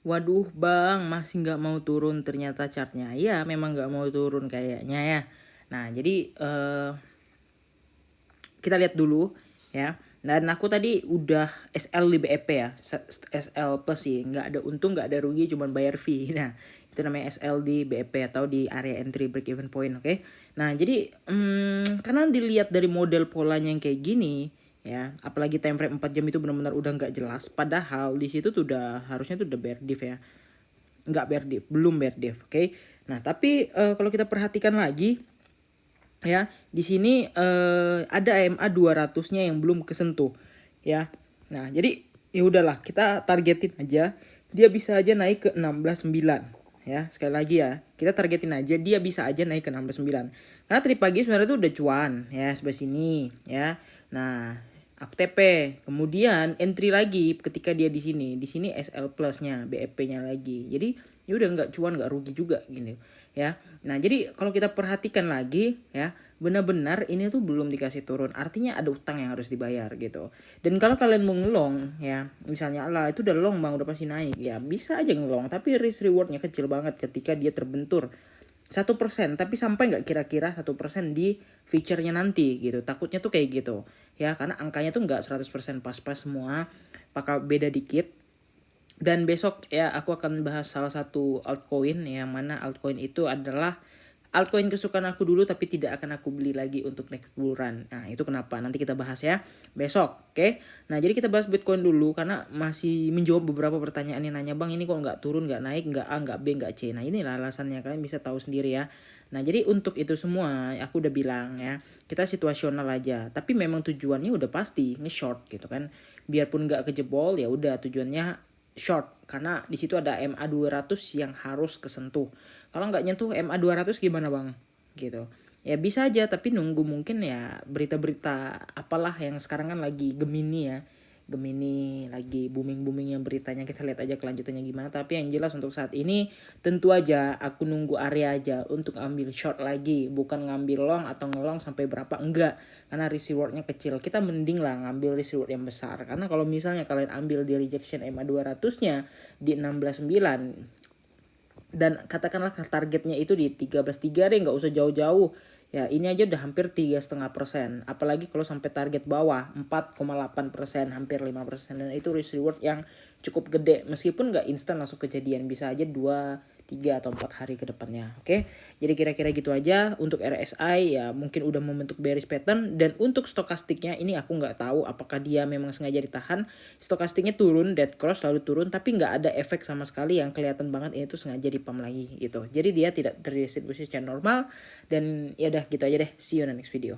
Waduh bang, masih nggak mau turun ternyata chartnya. Iya memang nggak mau turun kayaknya ya. Nah jadi kita lihat dulu ya. Dan aku tadi udah SL di BEP ya, SL plus sih, nggak ada untung nggak ada rugi, cuman bayar fee. Nah itu namanya SL di BEP atau di area entry break even point, oke. Nah jadi karena dilihat dari model polanya yang kayak gini ya, apalagi time frame 4 jam itu benar-benar udah nggak jelas. Padahal di situ tuh udah harusnya tuh udah bear div ya, nggak bear div, belum bear div, oke. Nah tapi kalau kita perhatikan lagi ya, di sini ada EMA 200-nya yang belum kesentuh ya. Nah, jadi ya udahlah, kita targetin aja dia bisa aja naik ke 16.9 ya. Sekali lagi ya, kita targetin aja dia bisa aja naik ke 16.9. Karena tadi pagi sebenarnya itu udah cuan ya sebelah sini ya. Nah, aku TP, kemudian entry lagi ketika dia di sini. Di sini SL plusnya, BEP-nya lagi. Jadi ya udah nggak cuan nggak rugi juga gini ya. Nah jadi kalau kita perhatikan lagi ya, benar-benar ini tuh belum dikasih turun, artinya ada utang yang harus dibayar gitu. Dan kalau kalian mau ngelong ya, misalnya Allah itu udah long bang udah pasti naik ya, bisa aja ngelong, tapi risk rewardnya kecil banget ketika dia terbentur 1%, tapi sampai nggak kira-kira 1% di feature-nya nanti gitu. Takutnya tuh kayak gitu ya, karena angkanya tuh nggak 100% pas-pas semua, bakal beda dikit. Dan besok ya aku akan bahas salah satu altcoin, yang mana altcoin itu adalah altcoin kesukaan aku dulu tapi tidak akan aku beli lagi untuk next bull run. Nah itu kenapa, nanti kita bahas ya besok, oke. Nah jadi kita bahas Bitcoin dulu karena masih menjawab beberapa pertanyaan yang nanya, bang ini kok nggak turun, nggak naik, nggak A, nggak B, nggak C. Nah inilah alasannya, kalian bisa tahu sendiri ya. Nah jadi untuk itu semua aku udah bilang ya, kita situasional aja, tapi memang tujuannya udah pasti nge-short gitu kan. Biarpun nggak kejebol ya udah tujuannya short, karena di situ ada MA 200 yang harus kesentuh. Kalau nggak nyentuh MA 200 gimana bang? Gitu. Ya bisa aja, tapi nunggu mungkin ya berita-berita apalah yang sekarang kan lagi Gemini ya. Gemini lagi booming-booming yang beritanya, kita lihat aja kelanjutannya gimana. Tapi yang jelas untuk saat ini tentu aja aku nunggu area aja untuk ambil short lagi, bukan ngambil long atau ngelong sampai berapa, enggak. Karena risk rewardnya kecil, kita mending lah ngambil risk reward yang besar. Karena kalau misalnya kalian ambil di rejection MA 200-nya di 16.9 dan katakanlah targetnya itu di 13.3 deh, nggak usah jauh-jauh ya, ini aja udah hampir 3,5%, apalagi kalau sampai target bawah 4,8%, hampir 5%, dan itu risk reward yang cukup gede, meskipun nggak instan langsung kejadian, bisa aja 2, 3 atau 4 hari ke depannya, oke. Jadi kira-kira gitu aja untuk RSI ya, mungkin udah membentuk bearish pattern. Dan untuk stokastiknya ini aku nggak tahu apakah dia memang sengaja ditahan, stokastiknya turun, dead cross lalu turun, tapi nggak ada efek sama sekali yang kelihatan banget ini tuh sengaja dipam lagi gitu. Jadi dia tidak terdistribusi secara normal. Dan ya udah gitu aja deh, see you in the next video.